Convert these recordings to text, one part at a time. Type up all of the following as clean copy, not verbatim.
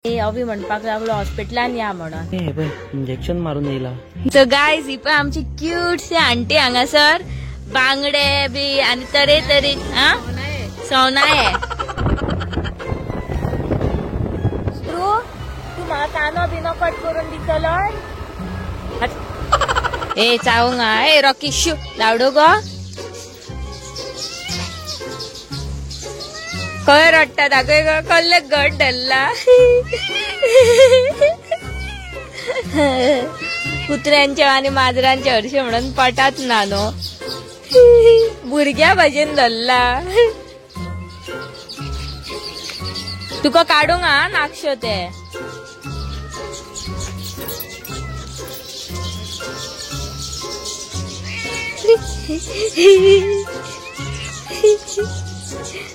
अवी म्हणपाक लागलो हॉस्पिटलान या म्हणून इंजेक्शन मारून येयला. सो गायज ही पण आमची क्यूटशी आंटी हांगासर बांगडे बी आणि तरे तरे सवनाये. तू म्हाका कानो बिनो कट करून दितलो. ए चावंगा ए रॉकी शू धावडो गो खंय रडटा दाखय ग कसले घट धरला. कुत्र्यांचे आणि माजरांचे हरशे म्हणून पटात ना नो भुरग्या भाशेन धरला. तुका काढूंक हा नाक्षो ते.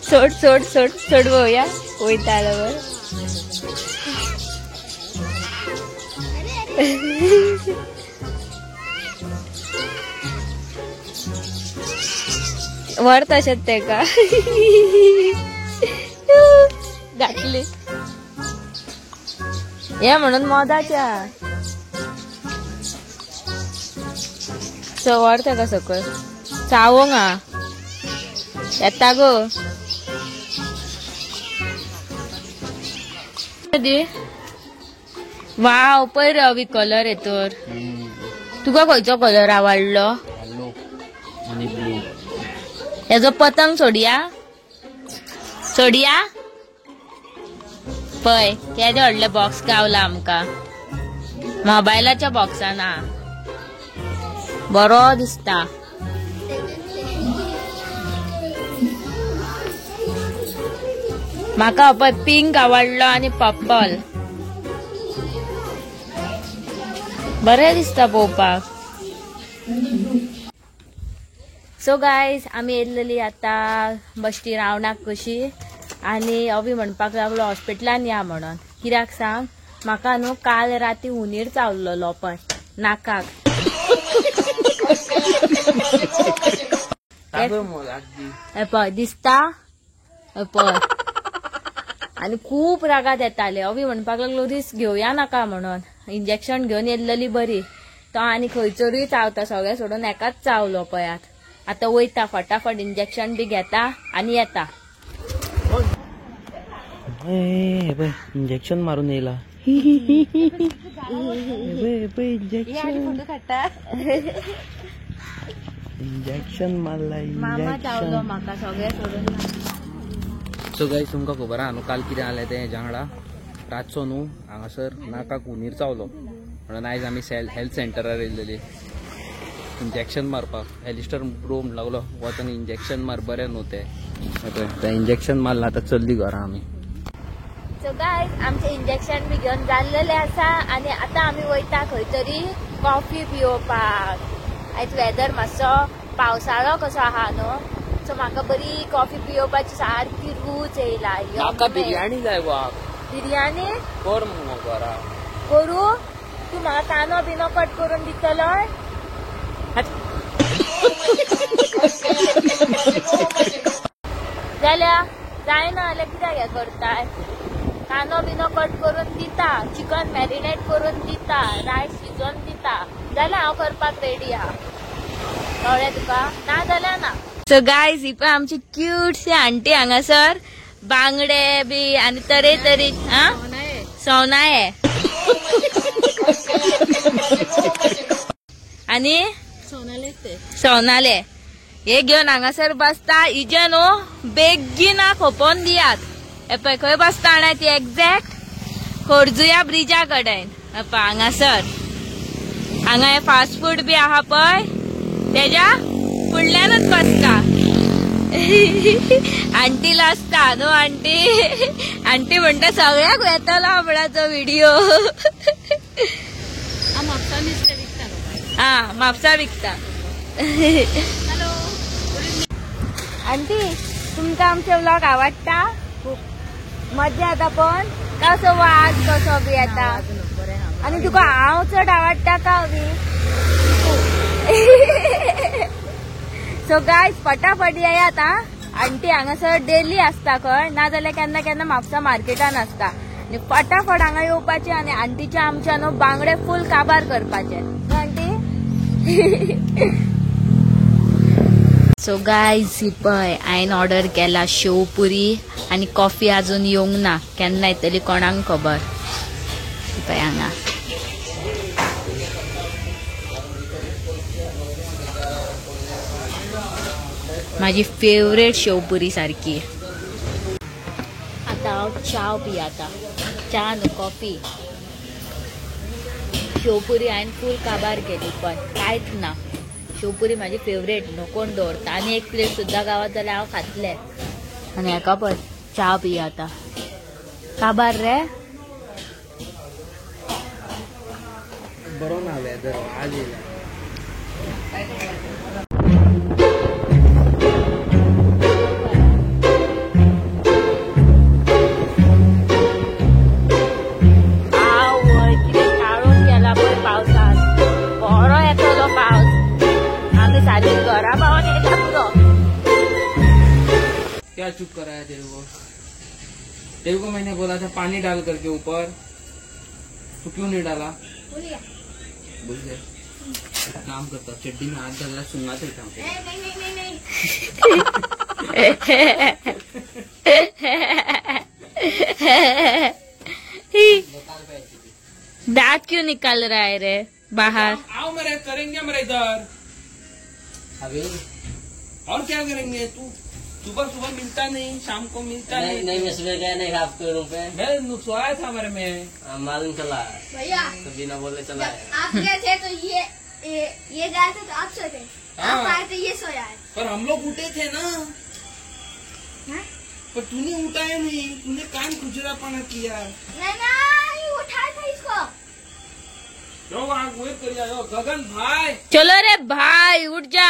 सोड सोड सोड सोडवूया वयताळवर. वर तशेंच तेका घातली हे म्हणून मोदाच्या. सो वर तेका सकयल चावोंग हा येता गो. वाव पळय रवी कलर येतोर. तुका खंयचो कलर आवडलो. हेजो पतंग सोडया सोडया पळय केदे व्हडले बॉक्स गावला आमका. मोबायलाच्या बॉक्सान बरो दिसता. म्हाका पळय पिंक आवडलो आणि पर्पल बरे दिसता पळोवपाक. सो गायज आमी येयल्लेली आता बश्टी रावणाक कशी आणि अवी म्हणपाक लागलो हॉस्पिटलान या म्हणून. कित्याक सांग म्हाका न्हू काल राती हुनीर चावल्लो पण नाकाक. पळय दिसता पळय आणि खूप रागात येताले. अवी म्हणपाक लागलो रिस्क घेवया नाका म्हणून इंजेक्शन घेऊन येयल्लेली बरी. तो आणि खंयचोरूय चावता सगळे सोडून एकाच चावलो पळयात. आता वयता फटाफट इंजेक्शन बी घेता आणि येता. इंजेक्शन मारून येयला. इंजेक्शन मारला. मामा चावलो म्हाका सगळे सोडून. सो गाइस तुमकां खबर आहा न्हू काल कितें जालें तें हेज्या वांगडा. रातचो न्हू हांगासर नाकाक हुनीर चावलो म्हणून आयज आमी हेल्थ सेंटरार येयल्लेली इंजेक्शन मारपाक. एलिस्टर ब्रो म्हणून लागलो वचून इंजेक्शन मार बरें न्हू तें इंजेक्शन मारला. आतां चल्ली घरा आमी. सो गायज आमचे इंजेक्शन बी घेऊन जाल्लेले आसा आणि आता आमी वयता खंय तरी कॉफी पिवपाक. आयज वेदर मातसो पावसाळो कसो आहा न्हू सो म्हाका बरी कॉफी पिवपाची सारकी रूच येयला. म्हाका बिर्याणी जाय गो. बिर्याणी कर मुगो घरा करू. तू म्हाका कानो बिनो कट करून दितलो. जाल्यार जायना जाल्यार कित्याक हे करताय. कानो बिनो कट करून दिता, चिकन मॅरिनेट करून दिता, रायस शिजोवन दिता जाल्यार हांव करपाक रेडी आहा. कळ्ळें तुका ना जाल्यार ना. सो गायज ही पण आमची क्यूटशी आंटी हांगासर बांगडे बी आणि तरे तरे सवनाये आणि सोनाले हे घेऊन हांगासर बसता. इजे न्हू बेगीना खोपोवन दियात. हे पळय खंय बसता जाणा ती एक्झॅक्ट खोर्जुया ब्रिजा कडेन. हांगासर हांगा हे फास्ट फूड बी आहा पळय तेज्या फुडल्यानच बसता. आंटी लासता न्हू आंटी म्हणटा सगळ्याक येतलो आपणाचो व्हिडिओ. म्हापसा विकता. आंटी तुमकां आमचे व्लॉग आवडटा. खूप मजा येता पण कसो वाज कसो बी येता. आणि तुका हांव चड आवडटा का अवी. सो गायज फटाफट येयात आंटी हांगासर डेली आसता खंय ना जाल्यार केन्ना केन्ना म्हापसा मार्केटान आसता. आणि फटाफट हांगा येवपाचे आणि आंटीच्या आमच्या न्हू बांगडे फुल काबार करपाचे न्हू आंटी. सो गायज पय हायन ऑर्डर केला शेवपुरी आणि कॉफी अजून येवंक ना, केन्ना येतली कोणाक खबर. पय हांगा माझी फेवरेट शेवपुरी सारखी. आता हांव च्या पियाता, च्या न्हू कॉफी. शेवपुरी हांवें फूल काबार केली पण कांयच ना. शेवपुरी माझी फेवरेट न्हू कोण दवरता. आनी एक प्लेट सुद्दां गावत जाल्यार हांव खातलें. आनी हेका पळय च्या पियाता काबार रे. बरो ना वेदर आज येयला. क्या चुप कराया तेरे को मैंने बोला था पानी डाल करके ऊपर, तो क्यों नहीं डाला? भूल गया. काम करता चड्डी में हाथ डालना सुंगाते ही काम दांत क्यों निकाल रहा है रे बाहर? आओ मेरे करेंगे मेरे इधर अभी. और क्या करेंगे? तू सुबह सुबह मिलता नहीं, शाम को मिलता नहीं. नहीं मैं सुबह गया नहीं आपके रूम पे. मैं सोया था मेरे में. मालूम चला भैया, तो बिना बोले चला है. आप गए थे तो ये गए थे तो आप सोए थे. हाँ. आप आए थे ये सोया है. पर हम लोग उठे थे ना. हाँ? पर तूने उठाया नहीं, तूने कान खुजरापना किया. नहीं उठाया था इसको. गगन भाई चलो रे भाई उठ जा.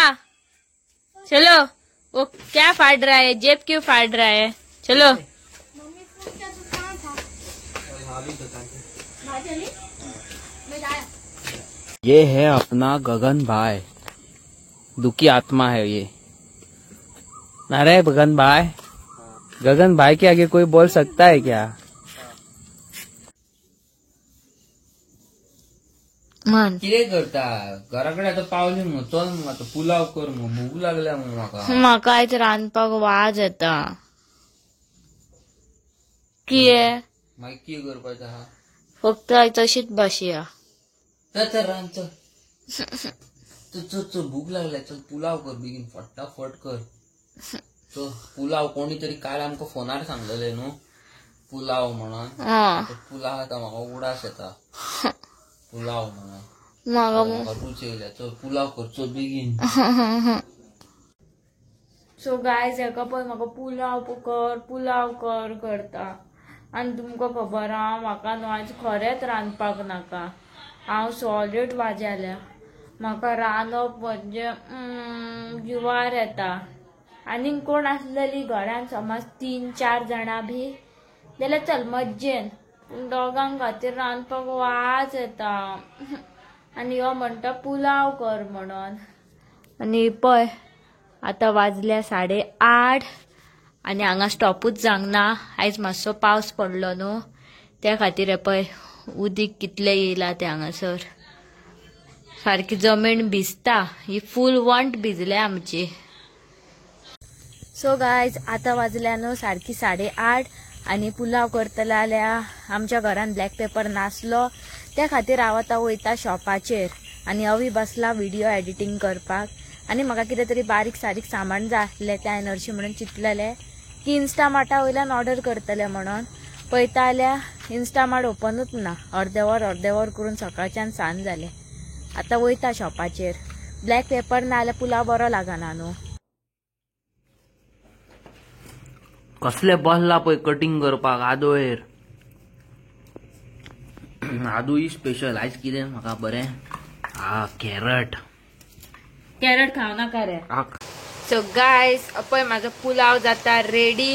चलो. वो क्या फाड़ रहा है? जेब क्यों फाड़ रहा है? चलो. मम्मी फोन का दुकान था. भाभी दुकान भाजली मैं आया. ये है अपना गगन भाई, दुखी आत्मा है ये. अरे गगन भाई, गगन भाई के आगे कोई बोल सकता है क्या? मन किती करता घराकडे आता पावली मग चल मग आता पुलाव कर मग भूक लागल्या मग म्हाका आयज रांदपाक वाज येता. किये मागीर कितें करपाचें आहा? फक्त आयज अशीच भाशया. चल रांद चल चल भूक लागल्या. चल पुलाव कर बेगीन फटाफट कर. चल पुलाव कोणीतरी काल आमकां फोनार सांगलेले न्हू पुलाव म्हणून. पुलाव आता म्हाका उडास येता. पुलाव म्हणून म्हाका रूच येयल्या. चल पुलाव कर चल बेगीन. सो गायज हेका पळय म्हाका पुलाव कर करता. आनी तुमकां खबर हा म्हाका न्हू आयज खरेंच रांदपाक नाका. हांव सॉलिड वाजेल्या. म्हाका रांदप म्हणजे जिवार येता. आनीक कोण आसलेली घरान समज 3-4 जाणां बी जाल्यार चल मज्जेन. पूण दोगांक खातीर रांदपाक वाज येता. आनी हो म्हणटा पुलाव कर म्हणून. आनी पळय आतां वाजल्या 8:30 आनी हांगा स्टॉपूच जावंक ना. आयज मातसो पावस पडलो न्हू त्या खातीर हे पळय उदीक कितलें येयला तें हांगासर. सारकी जमीन भिजता. ही फूल वंट भिजले आमची. सो गायज आतां वाजल्या न्हू सारकी 8:30 आनी पुलाव करतले जाल्यार आमच्या घरान ब्लॅक पेपर नासलो त्या खातीर हांव आतां वयता शॉपाचेर. आनी अवी बसला व्हिडिओ एडिटींग करपाक. आनी म्हाका कितें तरी बारीक सारीक सामान जाय आसलें तें हांवें हरशीं म्हणून चिंतलेलें की इन्स्टामार्टा वयल्यान ऑर्डर करतलें म्हणून. पळयता जाल्यार इन्स्टामार्ट ओपनूच ना. अर्दे वर करून सकाळच्यान सांज जालें. आतां वयता शॉपाचेर. ब्लॅक पेपर ना जाल्यार पुलाव बरो लागना न्हू. कसले बसला पळय कटिंग करपाक आदोळेर. आदू स्पेशल आयज कितें म्हाका बरें कॅरट खाव नाका रे. सो गायज पळय म्हाजो पुलाव जाता रेडी.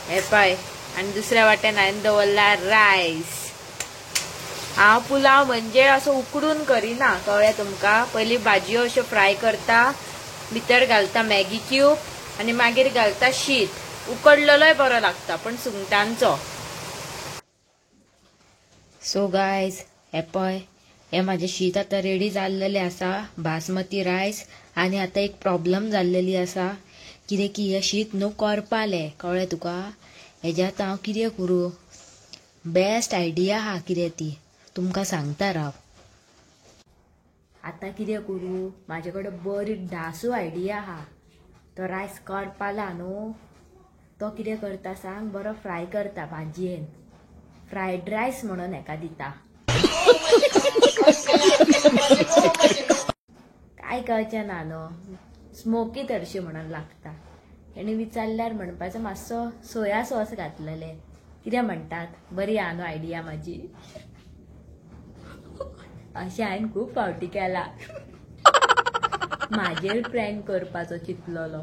हे पळय आनी दुसऱ्या वाटेन हांवें दवरला रायस. हांव पुलाव म्हणजे असो उकडून करिना कळ्ळें तुमकां. पयलीं भाजयो अश्यो फ्राय करता, भितर घालता मॅगी क्यूब आनी मागीर घालता शीत. उकडलेलोय बरो लागता पण सुंगटांचो. सो गायज हे पय हे माझे शीत आता रेडी जाल्लेले आसा बासमती रायस. आणि आता एक प्रॉब्लेम जाल्लेली आसा कितें की हे शीत न्हू करपाले कळ्ळें तुका. हेज्यात हांव कितें करूं. बेस्ट आयडिया आहा कितें ती तुमकां सांगता राव. आतां कितें करूं. म्हाजे कडेन बरी डासू आयडिया आहा. तो रायस करपाला न्हू तो कितें करता सांग. बरो फ्राय करता भाजयेन. फ्रायड रायस म्हणून हेका दिता. काय कळचें ना न्हू. स्मोकी हरशी म्हणून लागता. हेणी विचारल्यार म्हणपाचें मातसो सोया सॉस घातलेले. कितें म्हणटात. बरी आहा न्हू आयडिया म्हाजी. अशें हांवें खूब फावटी केला. म्हाजेर प्रँक करपाचो चिंतलोलो.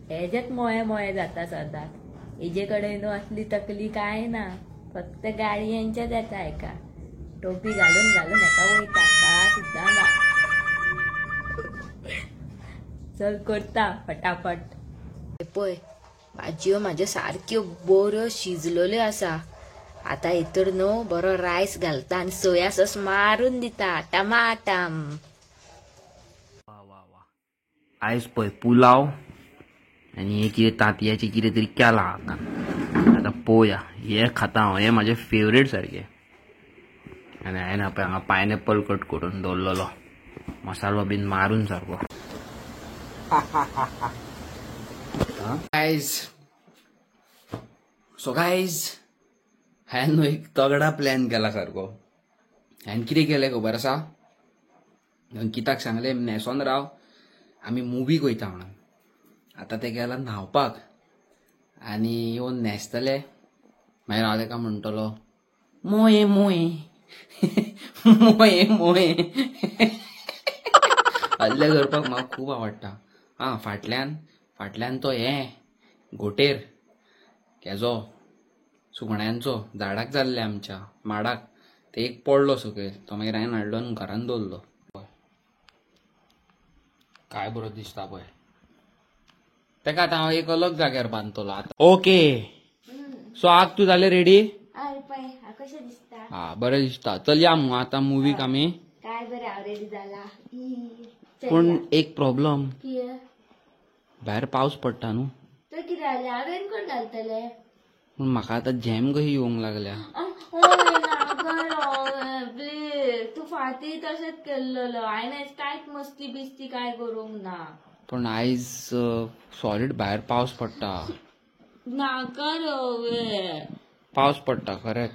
हेजेच मोये मोये जाता सदांच. हेजे कडेन न्हू असली तकली काय ना. फक्त गाडयांचेच येता हेका. टोपी घालून घालून हेका वयता काळा सुद्दां ना. चल करता फटाफट. पळय भाजयो म्हाज्यो सारक्यो बऱ्यो शिजलेल्यो आसा. आतां हितूर न्हू बरो रायस घालता आनी सोया सॉस मारून दिता टमाटम. आयज पळय पुलाव आनी हे कितें तांतयाची कितें तरी केला आतां पळोवया. हे खाता हांव. हे म्हाजे फेवरेट सारखे. आनी हांवें पळय हांगा पायनॅपल कट करून दवरलेलो मसालो बीन मारून सारको. गायज सो गायज हांवें न्हू एक तगडा प्लॅन केला सारको. हांवें कितें केलें खबर आसा. अंकिताक सांगलें न्हेसोन राव आमी मुवीक वयता म्हणून. आतां ते गेला न्हावपाक आनी येवन न्हेसतले. मागीर हांव ताका म्हणटलो मोये मोये मोये मोये. हल्ले करपाक म्हाका खूब आवडटा. फाटल्यान तो घोटेर केजो सुकण्यांचो झाडाक जाल्ले आमच्या माडाक ते एक पडलो सकयल. तो मागीर हांवें हाडलो आनी घरान दवरलो. काय बरो दिसता पळय. तेका आतां हांव एक अलग जाग्यार बांदतलो आतां. ओके सो आग तूं जालें रेडी. कशें दिसता. हा बरें दिसता. चल या मू आतां मुवीक आमी. काय बरें हांव रेडी जाला. पूण एक प्रॉब्लम. कितें. भायर पावस पडटा न्हू. तर कितें जालें. हांव रेनकोट घालतलें. पूण म्हाका आतां जॅम कशी येवंक लागल्या. तू फाटी तशेंच केल्लो. हांवें कांयच मस्ती बिस्ती काय करूंक ना. पण आयज सॉलिड भायर पावस पडटा. नाका रे. पावस पडटा खरेंच.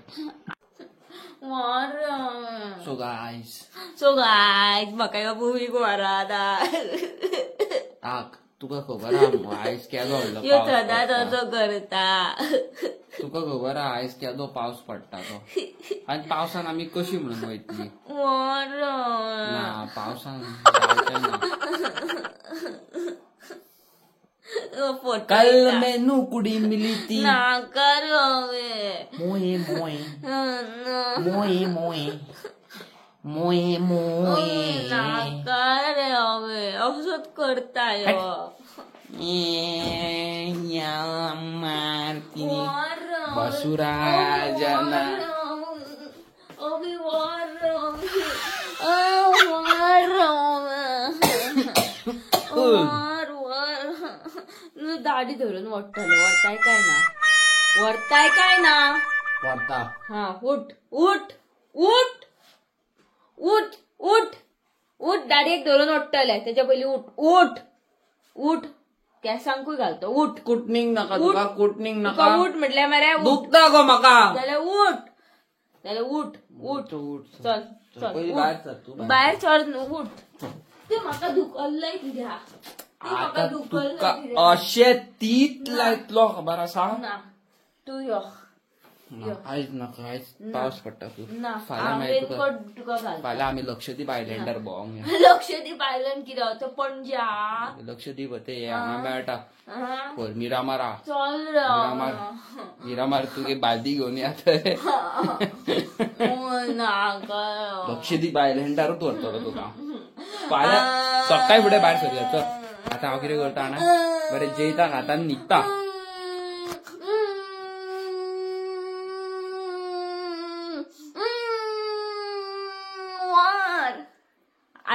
सो गायज म्हाका ह्यो मुवीक व्हरात. तुका खबर आहा आयज केदो व्हडलो ह्यो पावस सदांच पडटा. असो करता. तुका खबर आहा आयज केदो पावस पडटा तो. आनी पावसान आमी कशी म्हणून वयतली. ना पावसान जावचें ना. कल मेनू कुडी मिली ती. नाका रे. मोये मोये मोये मोये मोये मोये. नाका रे असोच करता ह्यो. मारती बसुराजना. दाढी धरून वट्टलो. वरताय काय ना. वार्ता हा उठ उठ उठ उठ उठ उठ. दाढयेक धरून ओडटले. तेच्या पयलीं उठ उठ उठ. केसांकूय घालतो. उठ. कुटणीक नाका तुका. कुटणीक नाका. उठ म्हटल्यार मरे दुखता गो म्हाका. जाल्यार उठ उठ. चल पयलीं भायर सर तूं. भायर चल. उठ. तू म्हाका दुखल्लय कित्याक. आतां तुका अशें तीच लायतलो खबर आसा. ना तू यो. आयज नाका. आयज पावस पडटा खूब. फाल्यां तुका घाल. फाल्यां आमी लक्षद्वीप आयलँडार भोंवंक या. लक्षद्वीप आयलंड कितें तो पणजा. लक्षद्वीप ते हांगा मेळटा. मिरामारा. चल मिरामार तुगे बालदी घेवन या थंय. नाका. लक्षद्वीप आयलँडारूच व्हरतलो तुका. फाल्यां सकाळी फुडें भायर सरया. चल आतां हांव कितें करता जाणा. बरें जेयता खाता आनी न्हिदता.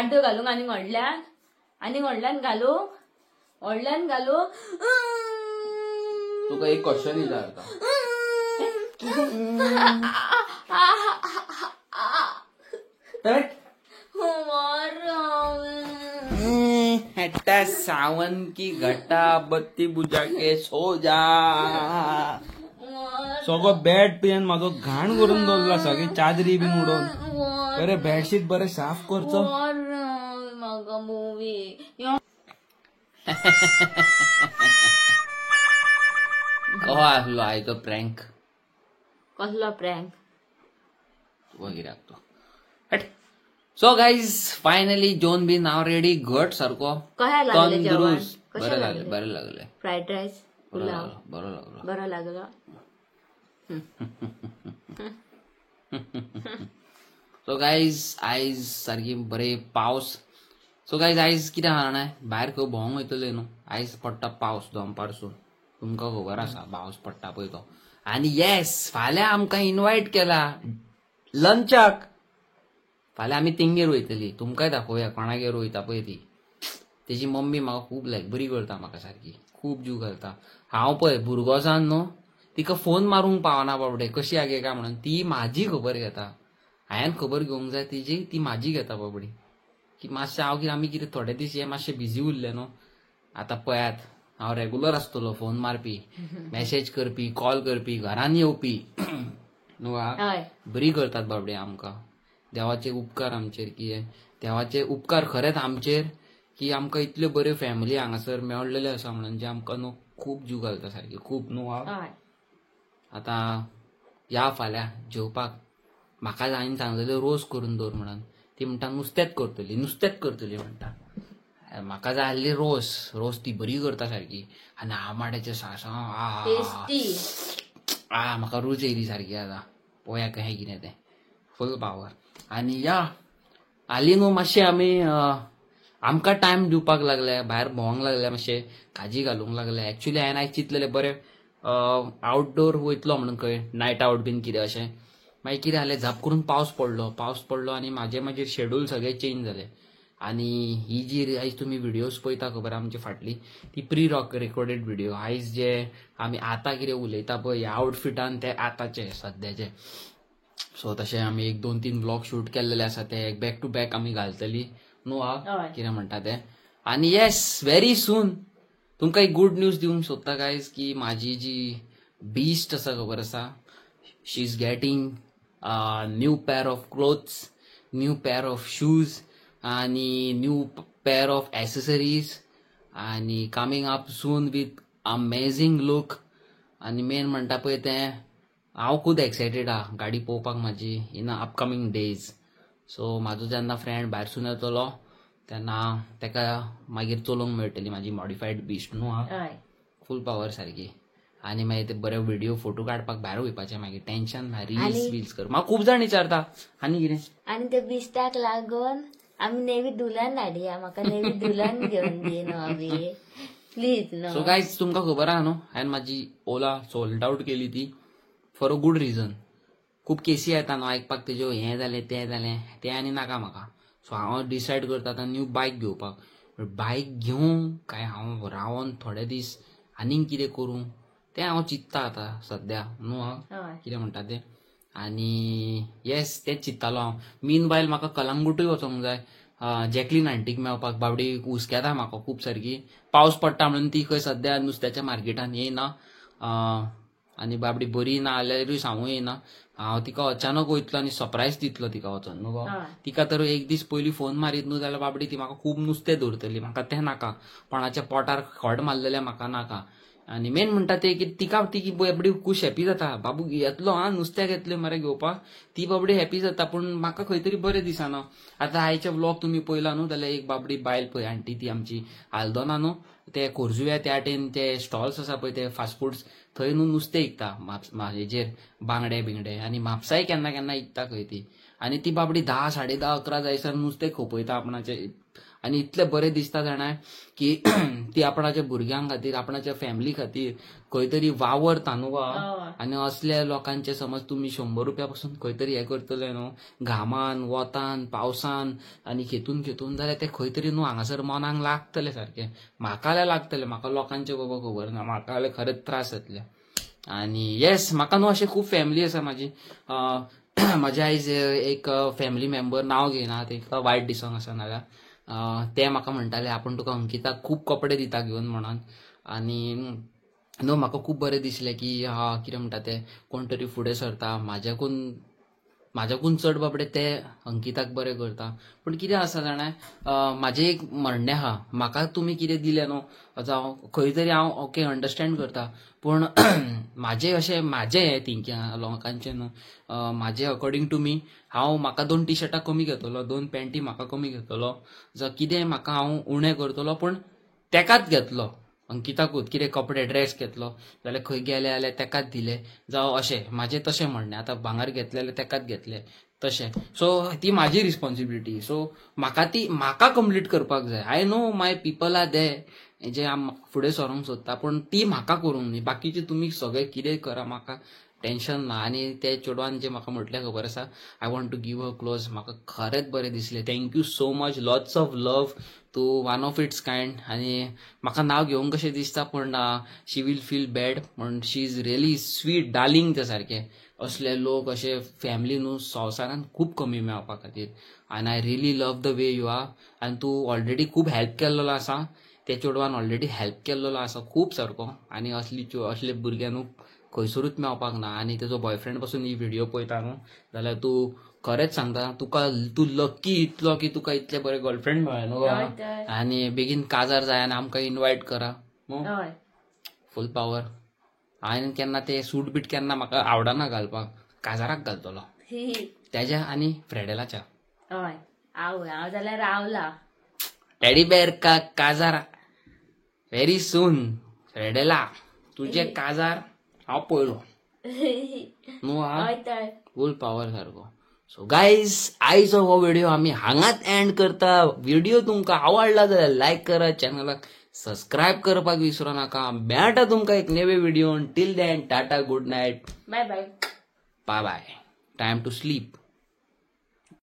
आड्डो घालूंक आनी व्हडल्यान घालू तुका एक क्वेश्चन विचारता सावन की घटा बत्ती बुझा के सो जा सगळो बेड पेन म्हाजो घाण करून दवरला सगळी चादरी बीन उडोवन बरे बेडशीट बरे साफ करचो म्हाका मुवी कहो आसलो आयचो प्रँक कसलो प्रँक वगैरे तो सो गाईज फायनली जोन बी नाव रेडी घट सारको कशा लागले जेवण बरे लागले बरे लागले फ्राईड राईस पुलाव बरो लागलो बरो लागलो सो गाईज आयज सारखी बरे पावस सो गाईज आयज कितें जाणां भायर खंय भोंवंक वयतले न्हू आयज पडटा पावस दनपारसून तुमकां खबर आसा पावस पडटा पळय तो आनी येस फाल्यां आमकां इन्वायट केला लंचाक फाल्यां आमी तिंगेर वयतली तुमकांय दाखोवया कोणागेर वयता पळय ती तेजी मम्मी म्हाका खूब बरी करता म्हाका सारकी खूब जीव घालता हांव पळय भुरगो जावन न्हू तिका फोन मारूंक पावना बाबडे कशी आगे काय म्हणून ती म्हाजी खबर घेता हांवें खबर घेवंक जाय तिजी ती म्हाजी घेता बाबडी की मातशें हांव कितें आमी कितें थोडे दीस हे मातशें बिजी उरले न्हू आतां पळयात हांव रेगुलर आसतलो फोन मारपी मेसेज करपी कॉल करपी घरान येवपी न्हू बरी करतात बाबडे आमकां देवाचे उपकार आमचेर की देवाचे उपकार खरेंच आमचेर की आमकां इतल्यो बऱ्यो फॅमिली हांगासर मेळलेल्यो आसा म्हणून जे आमकां न्हू खूब जीव घालता सारकी खूब न्हू आतां या फाल्यां जेवपाक म्हाका हांवें सांगलेलें रोस करून दवर म्हणून ती म्हणटा नुस्तेंच करतली म्हणटा म्हाका जाय आसली रोस ती बरी करता सारकी आनी आमाड्याचें सांसांव म्हाका रूच येयली सारकी आतां पळोवया कशें कितें तें फूल पावर आनी या हालीं न्हू मातशें आमी आमकां टायम दिवपाक लागले भायर भोंवंक लागले मातशें काजी घालूंक लागले एक्चुली हांवें आयज चिंतलेलें बरें आउटडोर वयतलो म्हणून खंय नायट आउट बीन कितें अशें मागीर कितें जालें झप करून पावस पडलो आनी मागीर शेड्यूल सगळें चेंज जालें आनी ही जी आयज तुमी व्हिडियोज पळयता खबर आमची फाटली ती प्री रेकॉर्डेड व्हिडियो आयज जे आमी आतां कितें उलयता पळय ह्या आउटफिटान ते आतांचे सद्याचे सो तशें आमी 1-2-3 ब्लॉग शूट केल्लेले आसा ते बॅक टू बॅक आमी घालतली न्हू कितें म्हणटा ते आनी येस व्हेरी सून तुमकां एक गूड न्यूज दिवंक सोदता गायज की म्हाजी जी बीस्ट आसा खबर आसा she is getting new pair of clothes new pair of shoes आनी न्यू पेअर ऑफ एसेसरीज आनी coming up soon with amazing look आनी मेन म्हणटा पळय तें हांव खूब एक्सायटेड आहा गाडी पळोवपाक म्हाजी इन अपकमींग डेज सो म्हाजो जेन्ना फ्रेंड भायरसून येतलो तेन्ना तेका मागीर चलोवंक मेळटली म्हाजी मॉडिफायड बीस्ट न्हू फूल पावर सारकी आनी मागीर ते बरे व्हिडियो फोटो काडपाक भायर वयपाचें मागीर टेन्शन रील्स कर म्हाका खूब जाण विचारता आनी कितें आनी ते बिस्टाक लागून आमी नेवी दुल्हन हाडया म्हाका नेवी दुल्हन घेवन दी न्हू आमी प्लीज न्हू सो गायज तुमकां खबर आहा न्हू हांवें म्हाजी ओला सोल्ड आउट केली ती फॉर अ गूड रिजन खूब केसी येता न्हू आयकपाक तेज्यो हें जालें तें आनी नाका म्हाका सो हांव डिसायड करता आतां न्यू बायक घेवपाक बायक घेवं काय हांव रावन थोडे दीस आनीक कितें करूं तें हांव चिंत्ता आतां सद्या न्हू कितें म्हणटा तें आनी येस तेंच चिंत्तालो हांव मीन बायल म्हाका कलंगूटूय वचोंक जाय जॅकलीन आंटीक मेळपाक बाबडी हुस्केता म्हाका खूब सारकी पावस पडटा म्हणून ती खंय सद्या नुस्त्याच्या मार्केटान येयना आनी बाबडी बरी ना जाल्यारूय सांगूं येना हांव तिका अचानक वयतलो आनी सरप्रायज दितलो तिका वचोन न्हू गो तिका तर एक दीस पयलीं फोन मारीत न्हू जाल्यार बाबडी ती म्हाका खूब नुस्तें दवरतली म्हाका तें नाका कोणाच्या पोटार खोड मारलेलें म्हाका नाका आनी मेन म्हणटा तें की तिका ती बाबडी खूश हॅपी जाता बाबू येतलो नुस्त्याक येतलें मरे घेवपाक ती बाबडी हॅपी जाता पूण म्हाका खंय तरी बरें दिसना आतां आयचे व्लॉग तुमी पळयला न्हू जाल्यार एक बाबडी बायल पळय आंटी ती आमची आल्दोना न्हू ते खोर्जुव्या त्या वाटेन ते स्टॉल्स आसा पळय ते फास्ट फूड्स थंय न्हू नुस्तें विकता हेजेर बांगडे बिंगडे आनी म्हापसाय केन्ना केन्ना विकता खंय ती आनी ती बाबडी 10, 10:30, 11 जायसर नुस्तें खोपयता आपणाचें आणि इतले बरे दिसता जाणाय की ती आपणाच्या भुरग्यां खातीर आपणाच्या फॅमिली खातीर खंय तरी वावरता न्हू गो. आनी असल्या लोकांचे समज तुमी 100 रुपया पासून खंय तरी हे करतले न्हू, घामान वतान पावसान आनी खेतून जाल्यार ते खंय तरी न्हू हांगासर मनाक लागतले सारखे. म्हाका जाल्यार लागतले, म्हाका लोकांचे बाबा खबर ना, म्हाका जाल्यार खरेंच त्रास जातले. आणि येस, म्हाका न्हू अशी खूब फॅमिली आसा म्हाजी. म्हाज्या आयज एक फॅमिली मेंबर, नांव घेयना, तेका वायट दिसोंक आसा नाल्यार ते म्हाका म्हणटाले आपण तुका अंकिताक खूब कपडे दिता घेवन म्हणून. आनी न्हू म्हाका खूब बरें दिसलें की कितें म्हणटा ते कोण तरी फुडें सरता, म्हाज्याकून चड बाबडे ते अंकिताक बरें करता. पूण कितें आसा जाणां, म्हाजें एक म्हणणें आहा, म्हाका तुमी कितें दिलें न्हू जावं खंय तरी हांव ओके अंडरस्टँड करता, पूण म्हाजें अशें म्हाजें थिंकींग लोकांचें न्हू, म्हाजें अकॉर्डिंग टू मी हांव म्हाका 2 टी-शर्टां कमी घेतलो, 2 पॅन्टी म्हाका कमी घेतलो, जावं कितें म्हाका हांव उणें करतलो, पूण तेकाच घेतलो अंकिताकूच. कितें कपडे ड्रेस घेतलो जाल्यार खंय गेले जाल्यार तेकाच दिले, जावं अशें म्हाजें तशें म्हणणें. आतां भांगर घेतले जाल्यार तेकाच घेतले तशें. सो ती म्हाजी रिस्पॉन्सिबिलिटी. सो म्हाका कंप्लीट करपाक जाय. I know my people are they जे फुडें सरूंक सोदता, पूण ती म्हाका करूंक न्ही. बाकीचे तुमी सगळे कितें करा, म्हाका टेन्शन ना. आनी ते चेडवान जे म्हाका म्हटलें खबर आसा, I want to give a close, म्हाका खरेंच बरें दिसलें. Thank you so much, lots of love, तू वन ऑफ इट्स कायंड. आनी म्हाका नाव घेवंक कशें दिसता, पूण शी वील फील बॅड, पूण शी इज रियली स्वीट, डार्लिंग ते सारखे. असले लोक अशे फॅमिली न्हू संवसारान खूब कमी मेळपा खातीर. आनी I really love the way you are. आनी तूं ऑलरेडी खूब हेल्प केल्लो आसा, ते चेडवान ऑलरेडी हेल्प केल्लो आसा खूब सारको. आनी असले भुरगे न्हू खंयसरूच मेळपाक ना. आनी तेजो बॉयफ्रेंड पासून ही व्हिडिओ पळयता न्हू जाल्यार तूं खरेंच सांगता, तूं लकी इतलो की तुका इतले बरे गर्लफ्रेंड मेळ्ळे न्हू. आनी बेगीन काजार जाय आनी आमकां इन्वायट करा न्हू. फूल पावर. हांवें केन्ना ते सूट बीट केन्ना म्हाका आवडना घालपाक, काजाराक घालतलो तेज्या आनी फ्रेडेलाच्या. हय हांव जाल्यार रावला टेडी बेअर का काजार व्हेरी सून. फ्रेडेला तुझे काजार हांव पळयलो न्हू. फूल पावर सारको. सो गायज, आयचो हो व्हिडिओ आम्ही हांगाच एंड करता. व्हिडिओ तुमकां आवडला जाल्यार लायक करा, चॅनलाक सबस्क्राईब करपाक विसरू नका. मेळटा तुमकां एक नवे video. Till then tata, good night, bye bye. Bye bye. Time to sleep.